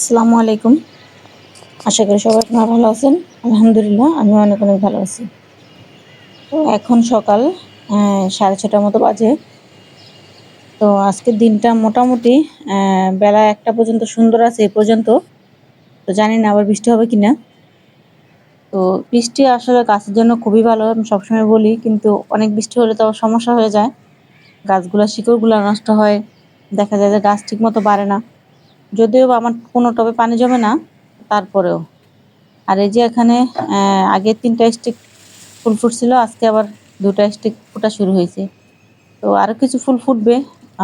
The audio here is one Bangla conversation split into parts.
আসসালামু আলাইকুম। আশা করি সবাই আপনারা ভালো আছেন। আলহামদুলিল্লাহ আমিও অনেক ভালো আছি। তো এখন সকাল 6:30টার মতো বাজে। তো আজকের দিনটা মোটামুটি বেলা 1টা পর্যন্ত সুন্দর আছে এ পর্যন্ত। তো জানি না আবার বৃষ্টি হবে কিনা। তো বৃষ্টি আসলে গাছের জন্য খুবই ভালো, আমি সবসময় বলি, কিন্তু অনেক বৃষ্টি হলে তো আবার সমস্যা হয়ে যায়। গাছগুলা শিকড়গুলা নষ্ট হয়। দেখা যায় যে গাছ ঠিকমতো বাড়ে না। যদিও বা আমার কোনো টবে পানি জমে না, তারপরেও। আর এই যে এখানে আগে 3টা স্টিক ফুল ফুটছিল, আজকে আবার 2টা স্টিক ফোটা শুরু হয়েছে। তো আরো কিছু ফুল ফুটবে।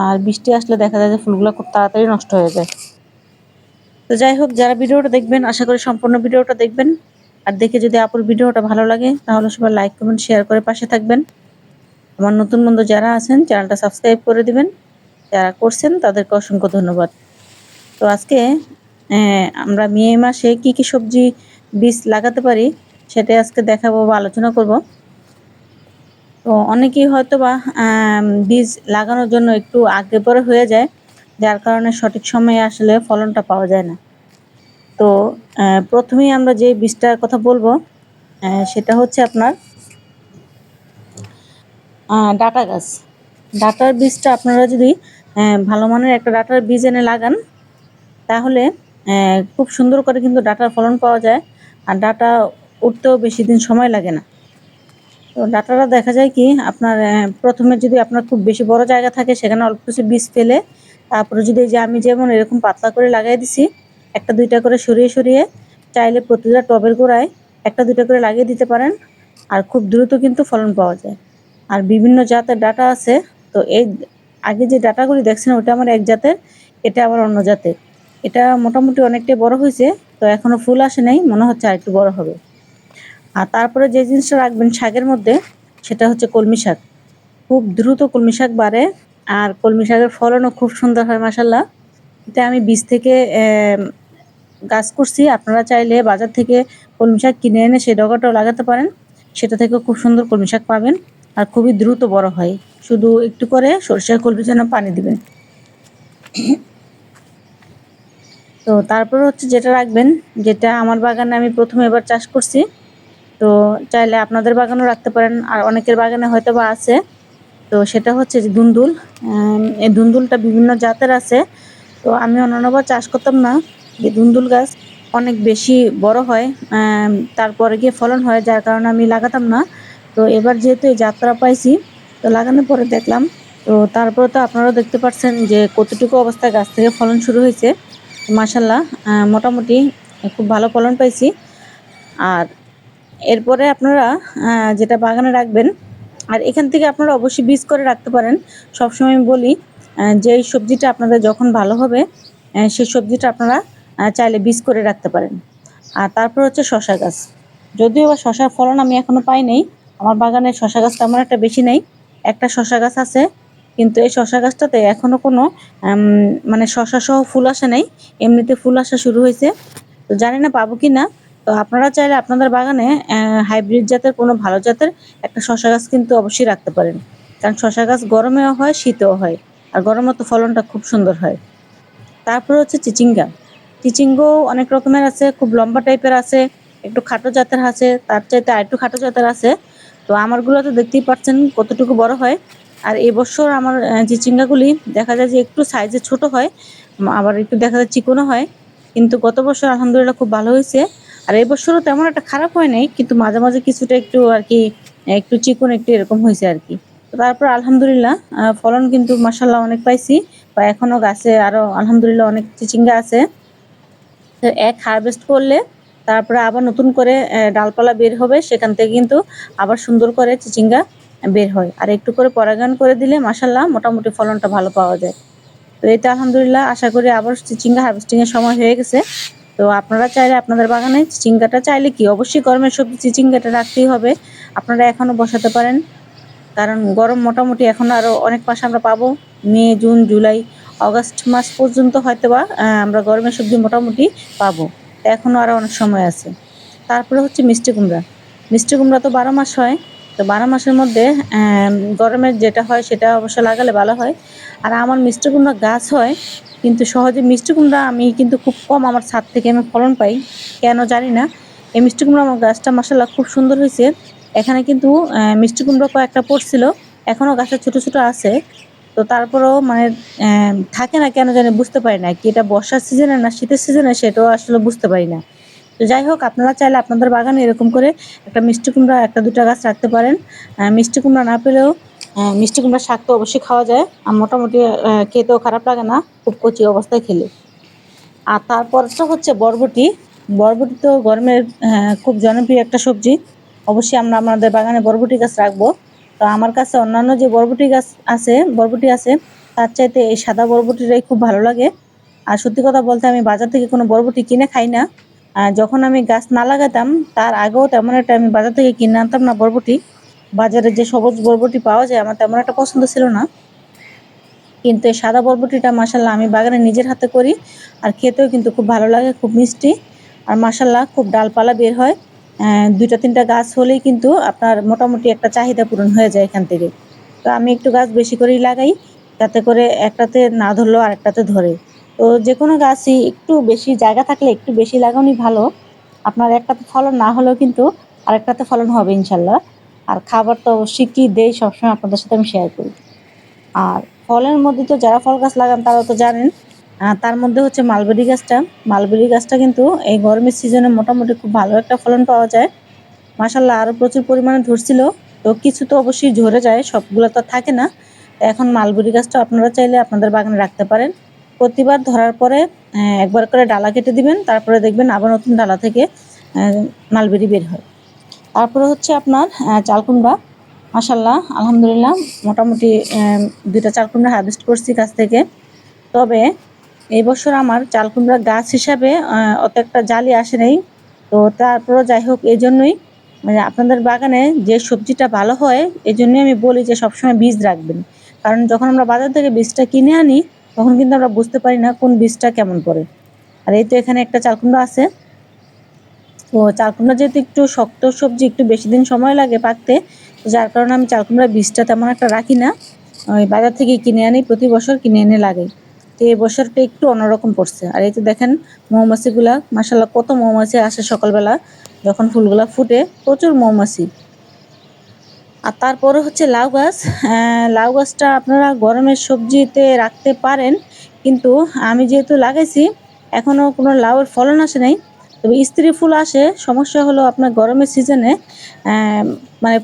আর বৃষ্টি আসলে দেখা যায় যে ফুলগুলো খুব তাড়াতাড়ি নষ্ট হয়ে যায়। তো যাই হোক, যারা ভিডিওটা দেখবেন আশা করি সম্পূর্ণ ভিডিওটা দেখবেন। আর দেখে যদি আপুর ভিডিওটা ভালো লাগে তাহলে সবাই লাইক কমেন্ট শেয়ার করে পাশে থাকবেন। আমার নতুন বন্ধু যারা আছেন চ্যানেলটা সাবস্ক্রাইব করে দিবেন। যারা করছেন তাদেরকে অসংখ্য ধন্যবাদ। তো আজকে আমরা মে মাসে কি কি সবজি বীজ লাগাতে পারি সেটাই আজকে দেখাবো বা আলোচনা করব। তো অনেকেই হয়তোবা বীজ লাগানোর জন্য একটু আগে পরে হয়ে যায়, যার কারণে সঠিক সময়ে আসলে ফলনটা পাওয়া যায় না। তো প্রথমেই আমরা যে বীজটার কথা বলবো সেটা হচ্ছে আপনার ডাটা গাছ। ডাটার বীজটা আপনারা যদি ভালো মানের একটা ডাটার বীজ এনে লাগান, তাহলে খুব সুন্দর করে কিন্তু ডাটার ফলন পাওয়া যায়। আর ডাটা উঠতেও বেশি দিন সময় লাগে না। তো ডাটাটা দেখা যায় কি আপনার প্রথমে যদি আপনার খুব বেশি বড় জায়গা থাকে সেখানে অল্প কিছু বীজ ফেলে, তারপরে যদি এই যে আমি যেমন এরকম পাতলা করে লাগাই দিছি, একটা দুইটা করে সরিয়ে সরিয়ে চাইলে প্রতিটা টবের গোড়ায় একটা দুইটা করে লাগিয়ে দিতে পারেন। আর খুব দ্রুত কিন্তু ফলন পাওয়া যায়। আর বিভিন্ন জাতের ডাটা আছে। তো এই আগে যে ডাটাগুলি দেখছেন ওটা আমার এক জাতের, এটা আবার অন্য জাতের। এটা মোটামুটি অনেকটাই বড় হয়েছে। তো এখনো ফুল আসে নাই, মনে হচ্ছে আর একটু বড় হবে। আর তারপরে যে জিনিসটা রাখবেন শাকের মধ্যে, সেটা হচ্ছে কলমি শাক। খুব দ্রুত কলমি শাক বাড়ে। আর কলমি শাকের ফলনও খুব সুন্দর হয় মাশাল্লাহ। এটা আমি বীজ থেকে গাছ করছি। আপনারা চাইলে বাজার থেকে কলমি শাক কিনে এনে সেই ডগাটাও লাগাতে পারেন। সেটা থেকেও খুব সুন্দর কলমি শাক পাবেন। আর খুবই দ্রুত বড় হয়। শুধু একটু করে সরিষার খোলবির জন্য পানি দিবেন। তো তারপর হচ্ছে যেটা রাখবেন, যেটা আমার বাগানে আমি প্রথমে এবার চাষ করছি। তো চাইলে আপনাদের বাগানেও রাখতে পারেন, আর অনেকের বাগানে হয়তো বা আছে। তো সেটা হচ্ছে যে ধুন্দুল। এই ধুন্দুলটা বিভিন্ন জাতের আছে। তো আমি অন্যান্যবার চাষ করতাম না। এই ধুন্দুল গাছ অনেক বেশি বড় হয়, তারপরে গিয়ে ফলন হয়, যার কারণে আমি লাগাতাম না। তো এবার যেহেতু এই জাতটা পাইছি, তো লাগানোর পরে দেখলাম। তো তারপরে তো আপনারাও দেখতে পাচ্ছেন যে কতটুকু অবস্থায় গাছ থেকে ফলন শুরু হয়েছে। মাশাল্লাহ, মোটামুটি খুব ভালো ফলন পাইছি। আর এরপরে আপনারা যেটা বাগানে রাখবেন, আর এখান থেকে আপনারা অবশ্যই বীজ করে রাখতে পারেন। সবসময় আমি বলি যেই সবজিটা আপনাদের যখন ভালো হবে সেই সবজিটা আপনারা চাইলে বীজ করে রাখতে পারেন। আর তারপর হচ্ছে শশা গাছ। যদিও বা শশার ফলন আমি এখনো পাই নাই, আমার বাগানে শশা গাছ তেমন একটা বেশি নেই। একটা শশা গাছ আছে, কিন্তু এই শশা গাছটাতে এখনো কোনো মানে শশা সহ ফুল আসে নাই। এমনিতে ফুল আসা শুরু হয়েছে। তো জানি না পাবো কি না। তো আপনারা চাইলে আপনাদের বাগানে হাইব্রিড জাতের কোনো ভালো জাতের একটা শশা গাছ কিন্তু অবশ্যই রাখতে পারেন। কারণ শশা গাছ গরমেও হয়, শীতেও হয়। আর গরমে তো ফলনটা খুব সুন্দর হয়। তারপরে হচ্ছে চিচিঙ্গা। চিচিঙ্গাও অনেক রকমের আছে, খুব লম্বা টাইপের আছে, একটু খাটো জাতের আছে, তার চাইতে আরেকটু খাটো জাতের আছে। তো আমারগুলো তো দেখতেই পাচ্ছেন কতটুকু বড় হয়। আর এবছর আমার চিচিঙ্গাগুলি দেখা যায় যে একটু সাইজে ছোট হয়, আবার একটু দেখা যায় চিকনও হয়। কিন্তু গত বছর আলহামদুলিল্লাহ খুব ভালো হয়েছে। আর এবছরও তেমন একটা খারাপ হয় নাই, কিন্তু মাঝে মাঝে কিছুটা একটু আর কি একটু চিকন একটু এরকম হয়েছে আর কি। তো তারপর আলহামদুলিল্লাহ ফলন কিন্তু মাশাল্লাহ অনেক পাইছি। বা এখনো গাছে আরো আলহামদুলিল্লাহ অনেক চিচিঙ্গা আছে। তো এক হারভেস্ট করলে তারপরে আবার নতুন করে ডালপালা বের হবে, সেখান থেকে কিন্তু আবার সুন্দর করে চিচিঙ্গা বের হয়। আর একটু করে পরাগায়ন করে দিলে মাশাল্লাহ মোটামুটি ফলনটা ভালো পাওয়া যায়। তো এটা আলহামদুলিল্লাহ আশা করি আবার চিচিঙ্গা হারভেস্টিং এর সময় হয়ে গেছে। তো আপনারা চাইলে আপনাদের বাগানে চিচিঙ্গাটা চাইলে কি অবশ্যই গরমের সবজি চিচিঙ্গাটা রাখতেই হবে। আপনারা এখনো বসাতে পারেন, কারণ গরম মোটামুটি এখন আরো অনেক মাস আমরা পাবো। মে, জুন, জুলাই, অগাস্ট মাস পর্যন্ত হয়তোবা আমরা গরমের সবজি মোটামুটি পাবো। এখনো আরো অনেক সময় আছে। তারপরে হচ্ছে মিষ্টি কুমড়া। মিষ্টি কুমড়া তো 12 মাস হয়। তো তো 12 মাসের মধ্যে গরমের যেটা হয় সেটা অবশ্য লাগালে ভালো হয়। আর আমার মিষ্টি কুমড়া গাছ হয়, কিন্তু সহজে মিষ্টি কুমড়া আমি কিন্তু খুব কম আমার ছাদ থেকে আমি ফলন পাই। কেন জানি না। এই মিষ্টি কুমড়া আমার গাছটা মাশাআল্লাহ খুব সুন্দর হইছে। এখানে কিন্তু মিষ্টি কুমড়া কয়েকটা পড়ছিল। এখনো গাছে ছোট, ছোট আছে। তো তারপরেও মানে থাকে না কেন জানি বুঝতে পারি না। কি এটা বর্ষার সিজনে না শীতের সিজনে সেটাও আসলে বুঝতে পারি না। তো যাই হোক আপনারা চাইলে আপনাদের বাগানে এরকম করে একটা মিষ্টি কুমড়া ১টা ২টা গাছ রাখতে পারেন। মিষ্টি কুমড়া না পেলেও মিষ্টি কুমড়ার শাক তো অবশ্যই খাওয়া যায়। আর মোটামুটি খেতেও খারাপ লাগে না, খুব কচি অবস্থায় খেলে। আর তারপরটা হচ্ছে বরবটি। বরবটি তো গরমের খুব জনপ্রিয় একটা সবজি। অবশ্যই আমরা আমাদের বাগানে বরবটি গাছ রাখবো। তো আমার কাছে অন্যান্য যে বরবটি আছে, তার চাইতে এই সাদা বরবটিটাই খুব ভালো লাগে। আর সত্যি কথা বলতে আমি বাজার থেকে কোনো বরবটি কিনে খাই না। যখন আমি গাছ না লাগাতাম তার আগেও তেমন একটা আমি বাজার থেকে কিনে আনতাম না বরবটি। বাজারে যে সবুজ বরবটি পাওয়া যায় আমার তেমন একটা পছন্দ ছিল না। কিন্তু এই সাদা বরবটিটা মাশাআল্লাহ আমি বাগানে নিজের হাতে করি। আর খেতেও কিন্তু খুব ভালো লাগে, খুব মিষ্টি। আর মাশাআল্লাহ খুব ডালপালা বের হয়। ২টা ৩টা গাছ হলেই কিন্তু আপনার মোটামুটি একটা চাহিদা পূরণ হয়ে যায় এখান থেকে। তো আমি একটু গাছ বেশি করেই লাগাই, যাতে করে একটাতে না ধরলেও আরেকটাতে ধরে। তো যেকোনো গাছই একটু বেশি জায়গা থাকলে একটু বেশি লাগানোই ভালো। আপনার একটাতে ফলন না হলেও কিন্তু আরেকটাতে ফলন হবে ইনশাআল্লাহ। আর খাবার তো অবশ্যই কি দেই সবসময় আপনাদের সাথে আমি শেয়ার করি। আর ফলের মধ্যে তো যারা ফল গাছ লাগান তারা তো জানেন। তার মধ্যে হচ্ছে মালবেরি গাছটা। মালবেরি গাছটা কিন্তু এই গরমের সিজনে মোটামুটি খুব ভালো একটা ফলন পাওয়া যায়। মাশাআল্লাহ আরো প্রচুর পরিমাণে ধরছিল। তো কিছু তো অবশ্যই ঝরে যায়, সবগুলো তো আর থাকে না। তো এখন মালবেরি গাছটা আপনারা চাইলে আপনাদের বাগানে রাখতে পারেন। প্রতিবার ধরার পরে একবার করে ডালা কেটে দিবেন। তারপরে দেখবেন আবার নতুন ডালা থেকে অ্যা মালবেরি বের হয়। তারপরে হচ্ছে আপনার চাল কুমড়া। মাশাআল্লাহ আলহামদুলিল্লাহ মোটামুটি ২টা চাল কুমড়া হারভেস্ট করছি গাছ থেকে। তবে এই বছর আমার চাল কুমড়া গাছ হিসাবে অত একটা জালি আসে নাই। তো তারপরেও যাই হোক এজন্যই মানে আপনাদের বাগানে যে সবজিটা ভালো হয় এজন্যই আমি বলি যে সবসময় বীজ রাখবেন। কারণ যখন আমরা বাজার থেকে বীজটা কিনে আনি তখন কিন্তু আমরা বুঝতে পারি না কোন বীজটা কেমন পড়ে। আর এই তো এখানে একটা চাল কুমড়া আছে। তো চাল কুমড়া যেহেতু একটু শক্ত সবজি, একটু বেশি দিন সময় লাগে পাকতে, তো যার কারণে আমি চাল কুমড়ার বীজটা তেমন একটা রাখি না। ওই বাজার থেকে কিনে আনি, প্রতি বছর কিনে এনে লাগাই। তো এই বছরটা একটু অন্যরকম পড়ছে। আর এই যে দেখেন মৌমাছিগুলা মাশাআল্লাহ কত মৌমাছি আসে সকালবেলা যখন ফুলগুলা ফুটে, প্রচুর মৌমাছি। আর তারপরে হচ্ছে লাউ গাছ। লাউ গাছটা আপনারা গরমের সবজিতে রাখতে পারেন। কিন্তু আমি যেহেতু লাগাইছি, এখনো কোনো লাউয়ের ফলন আসে নাই। তবে স্ত্রী ফুল আসে। সমস্যা হলো আপনার গরমের সিজনে অ্যা মানে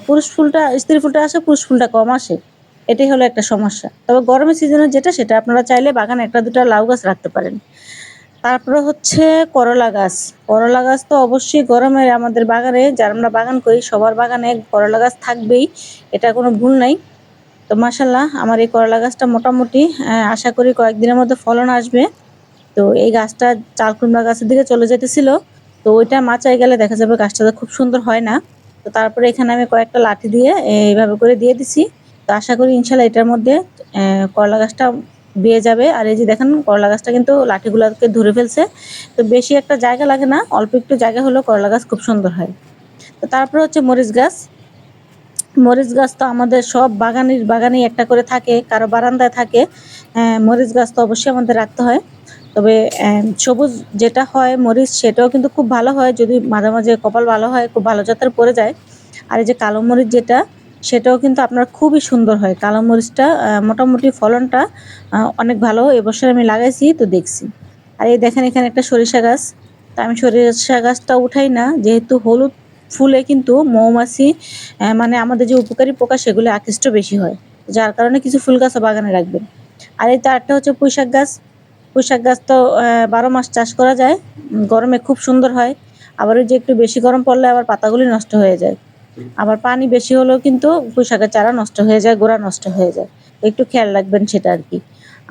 পুরুষ ফুলটা স্ত্রী ফুলটা আসে, পুরুষ ফুলটা কম আসে। এটাই হলো একটা সমস্যা। তবে গরমের সিজনে যেটা সেটা আপনারা চাইলে বাগানে ১টা ২টা লাউ গাছ রাখতে পারেন। তারপরে হচ্ছে করলা গাছ। করলা গাছ তো অবশ্যই গরমে আমাদের বাগানে যারা আমরা বাগান করি সবার বাগানে করলা গাছ থাকবেই। এটা কোনো ভুল নাই। তো মাশাআল্লাহ আমার এই করলা গাছটা মোটামুটি আশা করি কয়েকদিনের মধ্যে ফলন আসবে। তো এই গাছটা চাল কুমড়া গাছের দিকে চলে যেতেছিল। তো ওইটা মাচায় গেলে দেখা যাবে গাছটা খুব সুন্দর হয় না। তো তারপরে এখানে আমি কয়েকটা লাঠি দিয়ে এইভাবে করে দিয়ে দিছি। তো আশা করি ইনশাআল্লাহ এটার মধ্যে করলা গাছটা বেয়ে যাবে। আর এই যে দেখেন করলা গাছটা কিন্তু লাঠিগুলাকে ধরে ফেলছে। তো বেশি একটা জায়গা লাগে না। অল্প একটু জায়গা হলেও করলা গাছ খুব সুন্দর হয়। তো তারপরে হচ্ছে মরিচ গাছ। মরিচ গাছ তো আমাদের সব বাগানেই একটা করে থাকে, কারো বারান্দায় থাকে। মরিচ গাছ তো অবশ্যই আমাদের রাখতে হয়। তবে সবুজ যেটা হয় মরিচ সেটাও কিন্তু খুব ভালো হয় যদি মাঝে, মাঝে কপাল ভালো হয়, খুব ভালো জাতের পড়ে যায়। আর এই যে কালো মরিচ যেটা সেটাও কিন্তু আপনার খুবই সুন্দর হয়। কালো মরিচটা মোটামুটি ফলনটা অনেক ভালো। এবছর আমি লাগাইছি তো দেখছি। আর এই দেখেন এখানে একটা সরিষা গাছ। তো আমি সরিষা গাছটা উঠাই না যেহেতু হলুদ ফুলে কিন্তু মৌমাছি মানে আমাদের যে উপকারী পোকা সেগুলো আকৃষ্ট বেশি হয়। যার কারণে কিছু ফুল গাছও বাগানে রাখবেন। আর এই তো আরেকটা হচ্ছে পুঁইশাক গাছ। পুঁইশাক গাছ তো ১২ মাস চাষ করা যায়। গরমে খুব সুন্দর হয়। আবার ওই যে একটু বেশি গরম পড়লে আবার পাতাগুলি নষ্ট হয়ে যায়। আবার পানি বেশি হলেও কিন্তু পুঁইশাকের চারা নষ্ট হয়ে যায়, গোড়া নষ্ট হয়ে যায়। তো একটু খেয়াল রাখবেন সেটা আরকি।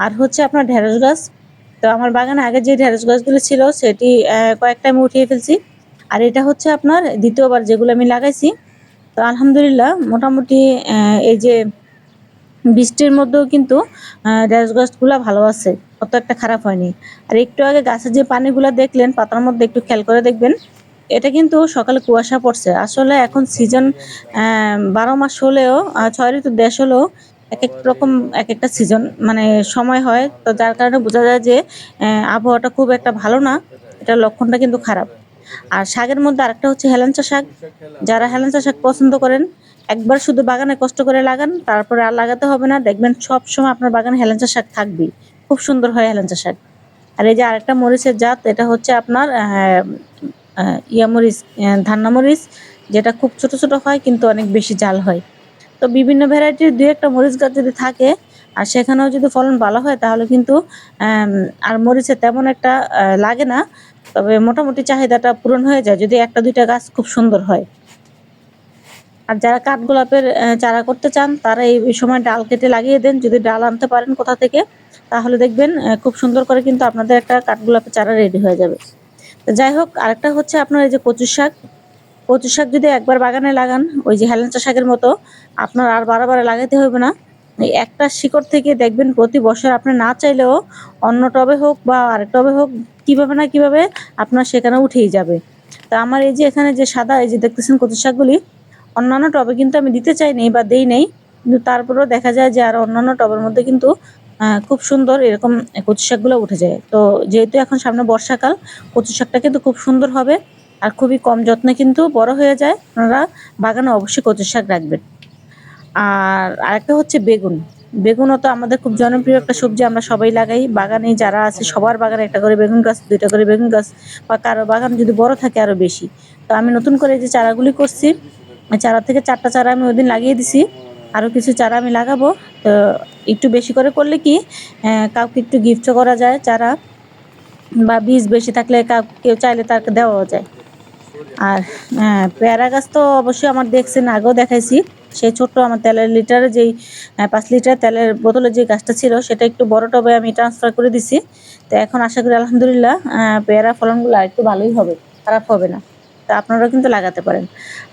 আর হচ্ছে আপনার ঢেঁড়স গাছ। তো আমার বাগানে আগে যে ঢেঁড়স গাছগুলো ছিল সেটি কয়েকটা আমি উঠিয়ে ফেলছি। আর এটা হচ্ছে আপনার ২য় বার যেগুলো আমি লাগাইছি। তো আলহামদুলিল্লাহ মোটামুটি এই যে বৃষ্টির মধ্যেও কিন্তু ঢেঁড়স গাছগুলা ভালো আছে। অত একটা খারাপ হয়নি। আর একটু আগে গাছের যে পানিগুলা দেখলেন পাতার মধ্যে একটু খেয়াল করে দেখবেন। এটা কিন্তু সকালে কুয়াশা পড়ছে। আসলে এখন সিজন ১২ মাস হলেও ৬ ঋতুর দেশ হলেও একেক রকম একেকটা সিজন মানে সময় হয়। তো যার কারণে বোঝা যায় যে আবহাওয়াটা খুব একটা ভালো না। এটার লক্ষণটা কিন্তু খারাপ। আর শাকের মধ্যে আরেকটা হচ্ছে হেলেঞ্চা শাক। যারা হেলেঞ্চা শাক পছন্দ করেন, একবার শুধু বাগানে কষ্ট করে লাগান, তারপরে আর লাগাতে হবে না। দেখবেন সবসময় আপনার বাগানে হেলেঞ্চা শাক থাকবেই। খুব সুন্দর হয় হেলেঞ্চা শাক। আর এই যে আরেকটা মরিচের জাত, এটা হচ্ছে আপনার ইয়া মরিচ, ধান্না মরিচ, যেটা খুব ছোট, ছোট হয় কিন্তু অনেক বেশি ঝাল হয়। তো বিভিন্ন ভ্যারাইটির ২-১ টা মরিচ গাছ যদি থাকে আর সেখানেও যদি ফলন ভালো হয় তাহলে কিন্তু অ্যাম আর মরিচের তেমন একটা লাগে না। তবে মোটামুটি চাহিদাটা পূরণ হয়ে যায় যদি ১ টা ২ টা গাছ খুব সুন্দর হয়। আর যারা কাঠগোলাপের চারা করতে চান তারা এই সময় ডাল কেটে লাগিয়ে দেন। যদি ডাল আনতে পারেন কোথা থেকে তাহলে দেখবেন খুব সুন্দর করে কিন্তু আপনাদের একটা কাঠগোলাপের চারা রেডি হয়ে যাবে। তো যাই হোক, আরেকটা হচ্ছে আপনার এই যে কচু শাক। কচু শাক যদি একবার বাগানে লাগান, ওই যে হেলেঞ্চা শাকের মতো আপনার আর বারে, বারে লাগাইতে হবে না। এই একটা শিকড় থেকে দেখবেন প্রতি বছর আপনি না চাইলেও অন্য টবে হোক বা আরেক টবে হোক, কিভাবে না কিভাবে আপনার সেখানে উঠেই যাবে। তো আমার এই যে এখানে যে সাদা এই যে দেখতেছেন কচু শাকগুলি, অন্যান্য টবে কিন্তু আমি দিতে চাইনি বা দেই নাই। কিন্তু তারপরেও দেখা যায় যে আরো অন্যান্য টবের মধ্যে কিন্তু খুব সুন্দর এরকম কচু শাকগুলো উঠে যায়। তো যেহেতু এখন সামনে বর্ষাকাল, কচু শাকটা কিন্তু খুব সুন্দর হবে আর খুবই কম যত্নে কিন্তু বড় হয়ে যায়। আপনারা বাগানে অবশ্যই কচু শাক রাখবেন। আর আরেকটা হচ্ছে বেগুন। বেগুনও তো আমাদের খুব জনপ্রিয় একটা সবজি, আমরা সবাই লাগাই। বাগানে যারা আছে সবার বাগানে ১ টা করে বেগুন গাছ, ২ টা করে বেগুন গাছ বা কারো বাগান যদি বড় থাকে আরো বেশি। তো আমি নতুন করে এই যে চারাগুলি করছি, চারা থেকে ৪ টা চারা আমি ওইদিন লাগিয়ে দিছি। আরো কিছু চারা আমি লাগাবো। তো একটু বেশি করে করলে কি কাউকে একটু গিফটও করা যায় চারা, বা বীজ বেশি থাকলে কেউ চাইলে তাকে দেওয়াও যায়। আর পেয়ারা গাছ তো অবশ্যই আমার দেখছেন, আগেও দেখাইছি। সেই ছোট্ট আমার তেলের লিটারে যেই ৫ লিটার তেলের বোতলের যে গাছটা ছিল সেটা একটু বড় টবে আমি ট্রান্সফার করে দিছি। তো এখন আশা করি আলহামদুলিল্লাহ পেয়ারা ফলনগুলো আরেকটু ভালোই হবে, খারাপ হবে না। তো আপনারাও কিন্তু লাগাতে পারেন।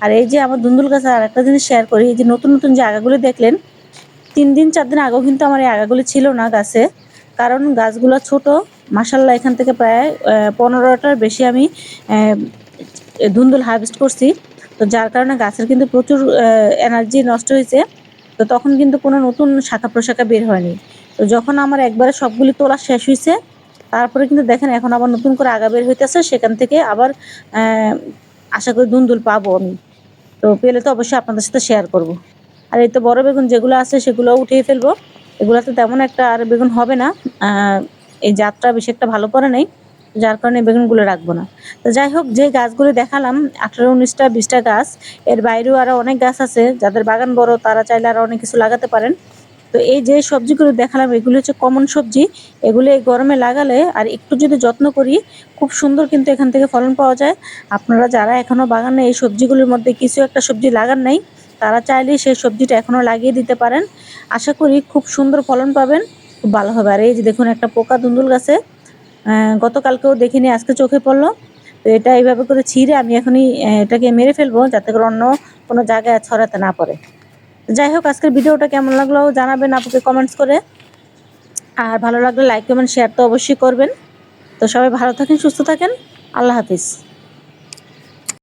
আর এই যে আমার ধুন্দুল গাছের আরেকটা জিনিস শেয়ার করি, এই যে নতুন, নতুন যে আগাগুলি দেখলেন, ৩ দিন ৪ দিন আগেও কিন্তু আমার এই আগাগুলি ছিল না গাছে। কারণ গাছগুলা ছোট। মাশাআল্লাহ এখান থেকে প্রায় ১৫ টার বেশি আমি অ্যা ধুন্দুল হারভেস্ট করছি। তো যার কারণে গাছের কিন্তু প্রচুর এনার্জি নষ্ট হইছে। তো তখন কিন্তু কোনো নতুন শাখা-প্রশাখা বের হয়নি। তো যখন আমার একবারে সবগুলি তোলা শেষ হইছে, তারপরে কিন্তু দেখেন এখন আবার নতুন করে আগা বের হইতেছে। সেখান থেকে আবার অ্যা আশা করি ধুন্দুল পাবো আমি। তো পেলে তো অবশ্যই আপনাদের সাথে শেয়ার করব। আর এই তো বড় বেগুন যেগুলো আছে সেগুলোও উঠিয়ে ফেলবো। এগুলাতে তেমন একটা আর বেগুন হবে না। আ এই জাতটা বেশি একটা ভালো করে নাই। যার কারণে বেগুনগুলো রাখবো না। তো যাই হোক, যে গাছগুলো দেখালাম ১৮, ১৯ টা ২০ টা গাছ, এর বাইরেও আরো অনেক গাছ আছে। যাদের বাগান বড় তারা চাইলে আরো অনেক কিছু লাগাতে পারেন। তো এই যে সবজিগুলো দেখালাম এগুলো হচ্ছে কমন সবজি। এগুলো এই গরমে লাগালে আর একটু যদি যত্ন করি খুব সুন্দর কিন্তু এখান থেকে ফলন পাওয়া যায়। আপনারা যারা এখনো বাগানে এই সবজিগুলোর মধ্যে কিছু একটা সবজি লাগান নাই, তারা চাইলেই সেই সবজিটা এখনো লাগিয়ে দিতে পারেন। আশা করি খুব সুন্দর ফলন পাবেন, খুব ভালো হবে। আর এই যে দেখুন একটা পোকা ধুন্দুল গাছে, গতকালকেও দেখিনি, আজকে চোখে পড়ল। তো এটা এইভাবে করে ছিঁড়ে আমি এখনই এটাকে মেরে ফেলবো যাতে করে অন্য কোনো জায়গায় ছড়াতে না পারে। যাই হোক, আজকের ভিডিওটা কেমন লাগলো জানাবেন আপুকে কমেন্টস করে। আর ভালো লাগলে লাইক, কমেন্ট, শেয়ার তো অবশ্যই করবেন। তো সবাই ভালো থাকেন, সুস্থ থাকেন। আল্লাহ হাফিজ।